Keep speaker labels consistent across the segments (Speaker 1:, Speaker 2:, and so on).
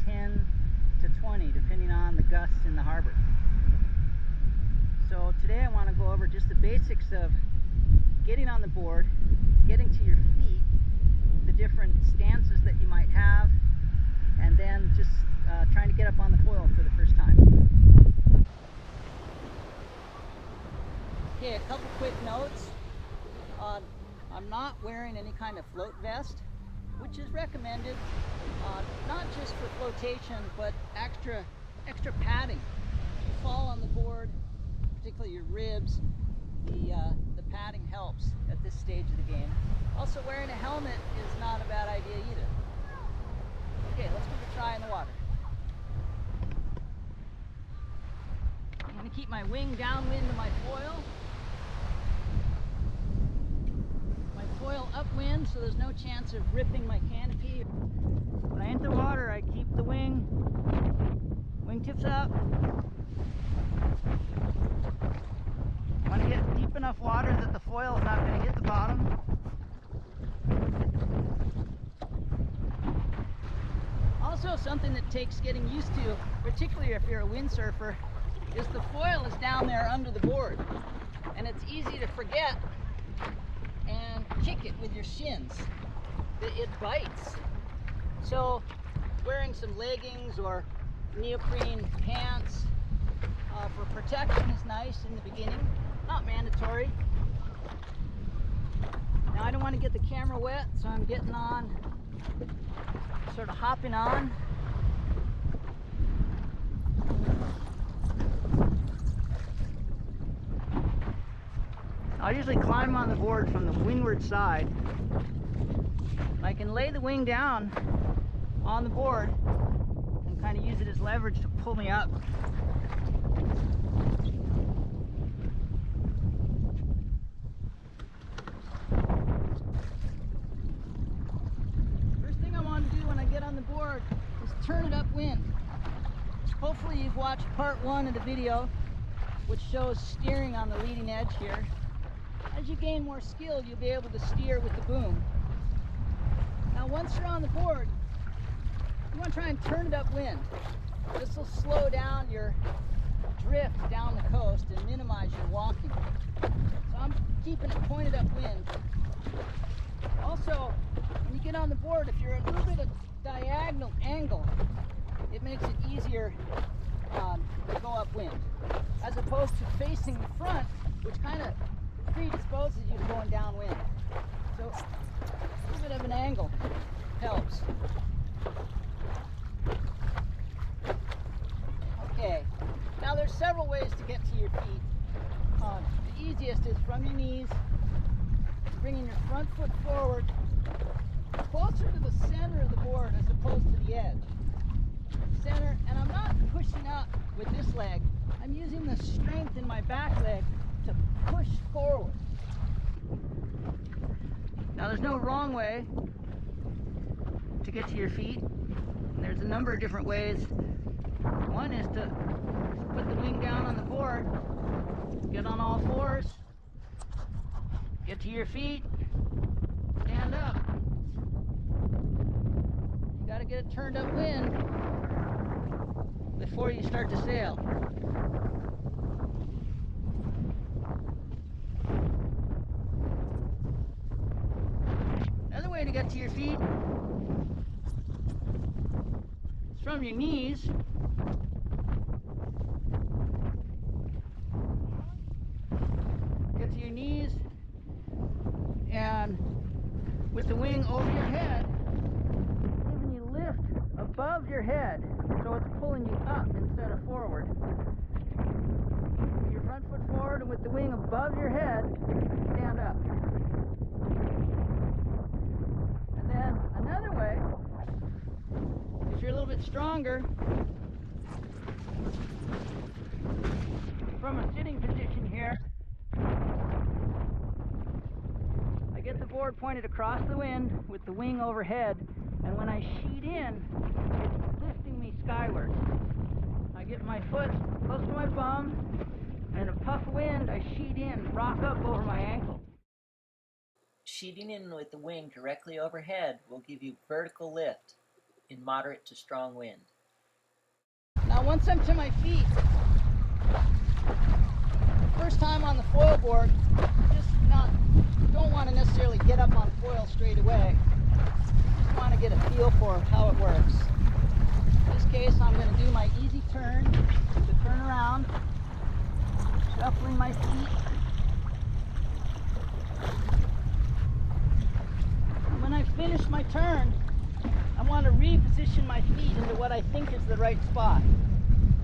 Speaker 1: 10 to 20 depending on the gusts in the harbor. So today I want to go over just the basics of getting on the board, getting to your feet, the different stances that you might have, and then just trying to get up on the foil for the first time. Okay, a couple quick notes. I'm not wearing any kind of float vest, which is recommended, not just for flotation, but extra padding. If you fall on the board, particularly your ribs, the padding helps at this stage of the game. Also, wearing a helmet is not a bad idea either. Okay, let's give it a try in the water. I'm going to keep my wing downwind of my foil. My foil upwind, so there's no chance of ripping my canopy. When I enter the water, I keep the wingtips up. I want to get deep enough water that the foil is not going to hit the bottom. Also, something that takes getting used to, particularly if you're a windsurfer, is the foil is down there under the board, and it's easy to forget and kick it with your shins. It bites. So wearing some leggings or neoprene pants for protection is nice in the beginning, not mandatory. Now I don't want to get the camera wet, so I'm getting on, sort of hopping on. I'll usually climb on the board from the windward side. I can lay the wing down on the board and kind of use it as leverage to pull me up. First thing I want to do when I get on the board is turn it upwind. Hopefully you've watched part 1 of the video, which shows steering on the leading edge here. As you gain more skill, you'll be able to steer with the boom. Now once you're on the board, you want to try and turn it upwind. This will slow down your drift down the coast and minimize your walking. So I'm keeping it pointed upwind. Also, when you get on the board, if you're at a little bit of diagonal angle, it makes it easier to go upwind, as opposed to facing the front, which kind of predisposes you to going downwind. So a little bit of an angle helps. Okay, now there's several ways to get to your feet. The easiest is from your knees, bringing your front foot forward, closer to the center of the board as opposed to the edge. Center, and I'm not pushing up with this leg. I'm using the strength in my back leg to push forward. Now there's no wrong way to get to your feet. And there's a number of different ways. One is to put the wing down on the board, get on all fours, get to your feet, stand up. You got to get it turned upwind before you start to sail. Another way to get to your feet is from your knees. Get to your knees, and with the wing over your head, giving you lift above your head, so it's pulling you up instead of forward. With your front foot forward and with the wing above your head, stand up. And then another way, if you're a little bit stronger, from a sitting position here, I get the board pointed across the wind with the wing overhead, and when I sheet in, it's lifting me skyward. I get my foot close to my bum, and a puff of wind, I sheet in, rock up over my ankle.
Speaker 2: Sheeting in with the wing directly overhead will give you vertical lift in moderate to strong wind.
Speaker 1: Now once I'm to my feet, first time on the foil board, don't want to necessarily get up on foil straight away. Just want to get a feel for how it works. In this case, I'm going to do my easy turn to turn around, shuffling my feet. And when I finish my turn, I want to reposition my feet into what I think is the right spot.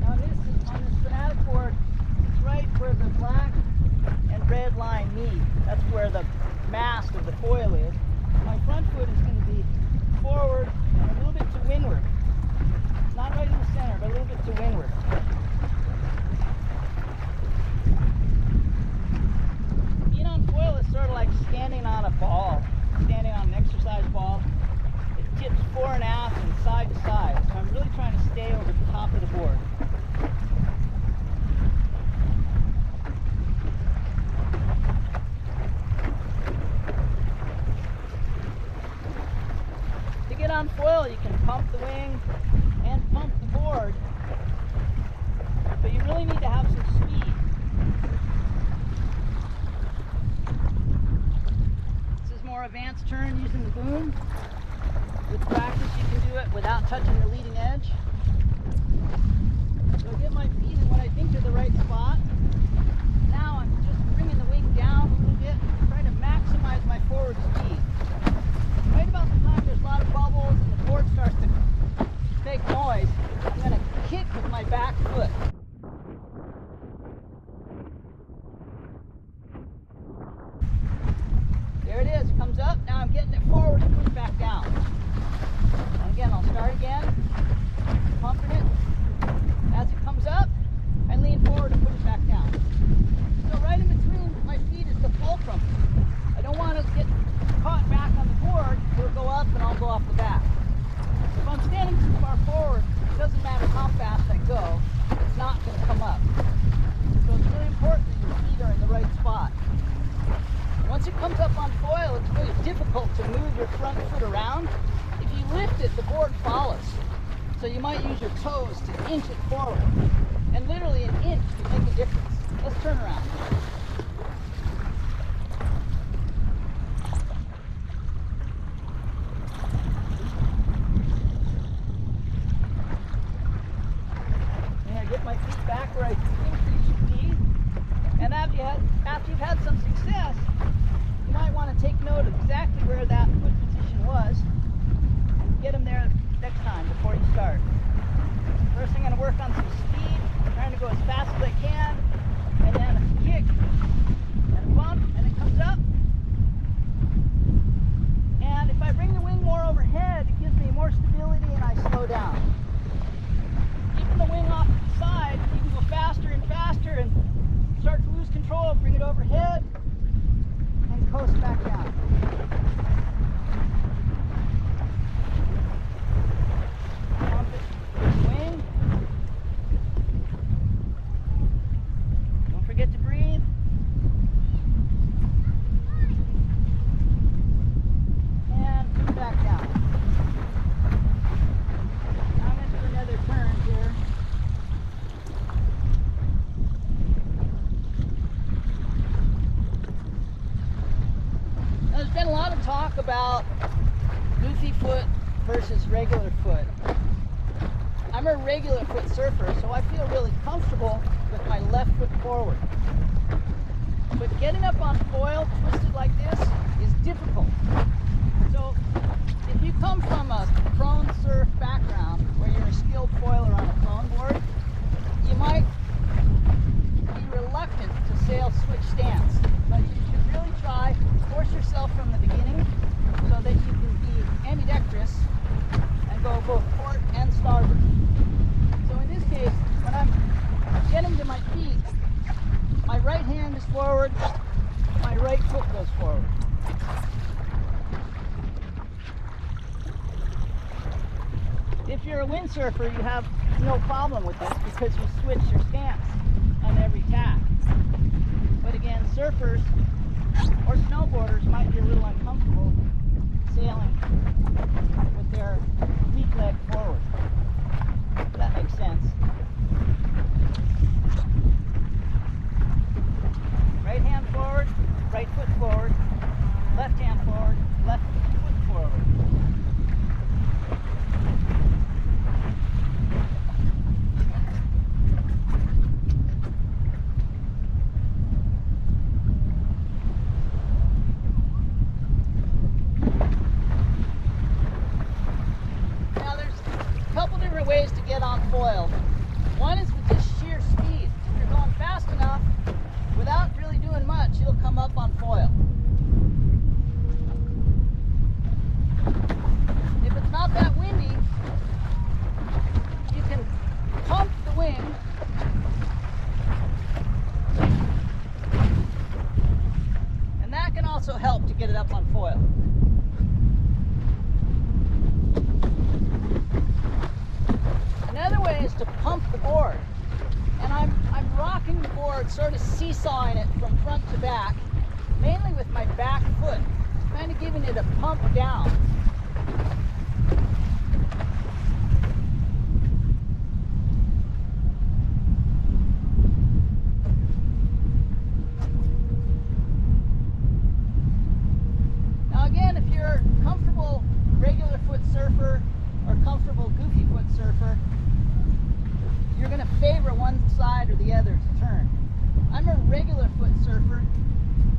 Speaker 1: Now on this fanatic board, it's right where the black and red line meet. That's where the mast of the foil is. My front foot is going to be forward and a little bit to windward. Not right in the center, but a little bit to windward. Being on foil is sort of like standing on a ball, standing on an exercise ball. It tips fore and aft and side to side. So I'm really trying to stay over the top of the board. To get on foil, you can pump the wing and pump the board, but you really need to have some speed. This is more advanced turn using the boom. With practice, you can do it without touching the leading edge. So I get my feet in what I think are the right spot. Now I'm just bringing the wing down a little bit, trying to maximize my forward speed. Right about the time there's a lot of bubbles and the board starts to make noise, I'm going to kick with my back foot. There it is, it comes up. Now I'm getting it forward and put it back down. And again, I'll start again, pumping it. As it comes up, I lean forward and put it back down. So right in between my feet is the fulcrum. I don't want to get caught back on the board. It'll go up and I'll go off the back. If I'm standing too far forward, it doesn't matter how fast I go, it's not going to come up. So it's really important that your feet are in the right spot. Once it comes up on foil, it's really difficult to move your front foot around. If you lift it, the board follows. So you might use your toes to inch it forward. And literally an inch can make a difference. Let's turn around. Get my feet back where I think they should be. And after you've had some success, you might want to take note of exactly where that foot position was and get them there next time before you start. First I'm going to work on some speed, trying to go as fast as I can, and then a kick and a bump, and it comes up. And if I bring the wing more overhead, it gives me more stability and I slow down. Keeping the wing off to the side, you can go faster and faster and start to lose control, bring it overhead, and coast back down. Pump it with the wing. Don't forget to breathe. And put it back down. Now I'm going to do another turn here. Now, there's been a lot of talk about goofy foot versus regular foot. I'm a regular foot surfer, so I feel really comfortable with my left foot forward. But getting up on foil twisted like this is difficult. So if you come from a prone surf background where you're a skilled foiler on a prone board, you might be reluctant to sail switch stance. But you should really try to force yourself from the beginning so that you can be ambidextrous and go both port and starboard. So in this case, when I'm getting to my feet, my right hand is forward, my right foot goes forward. If you're a windsurfer, you have no problem with this because you switch your stance on every tack. But again, surfers or snowboarders might be a little uncomfortable sailing with their weak leg forward. If that makes sense. foil. One is with just sheer speed. If you're going fast enough, without really doing much, you'll come up on foil. If it's not that windy, you can pump the wing and that can also help to get it up on foil. Another way is to pump the board. And I'm rocking the board, sort of seesawing it from front to back, mainly with my back foot, kind of giving it a pump down. Now again, if you're a comfortable regular foot surfer or comfortable goofy foot surfer, you're going to favor one side or the other to turn. I'm a regular foot surfer,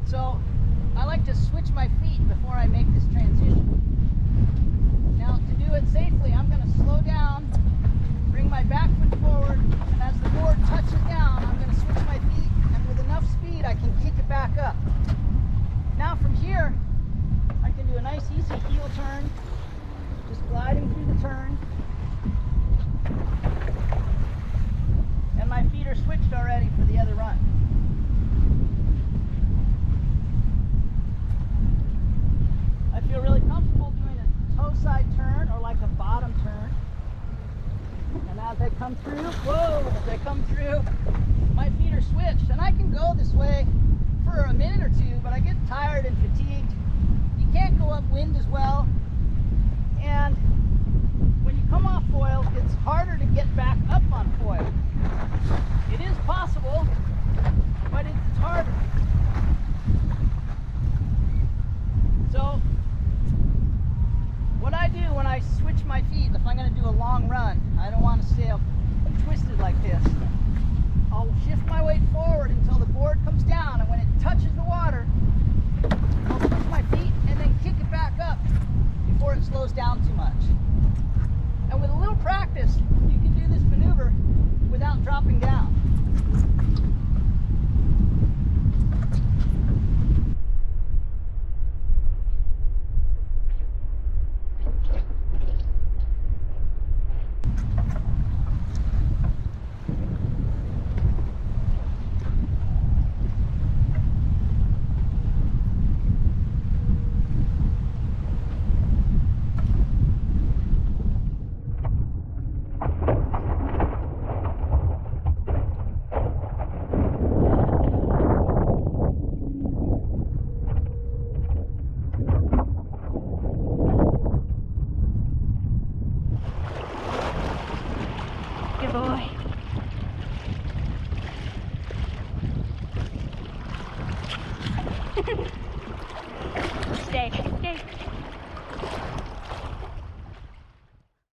Speaker 1: so I like to switch my feet before I make this transition. Now, to do it safely, I'm going to slow down, bring my back foot forward, and as the board touches down, I'm going to switch my feet, and with enough speed, I can kick it back up. Now, from here, I can do a nice, easy heel turn, just gliding through the turn. And my feet are switched already for the other run. I feel really comfortable doing a toe side turn or like a bottom turn. And as I come through, as I come through, my feet are switched. And I can go this way for a minute or two, but I get tired and fatigued. You can't go upwind as well. And when you come off foil, it's harder to get back up on foil. It is possible, but it's harder. So, what I do when I switch my feet, if I'm going to do a long run, I don't want to sail twisted like this. I'll shift my weight forward until the board comes down, and when it touches the water, I'll switch my feet and then kick it back up before it slows down too much. And with a little practice, you can do this maneuver without dropping down.
Speaker 3: Good boy. Stay.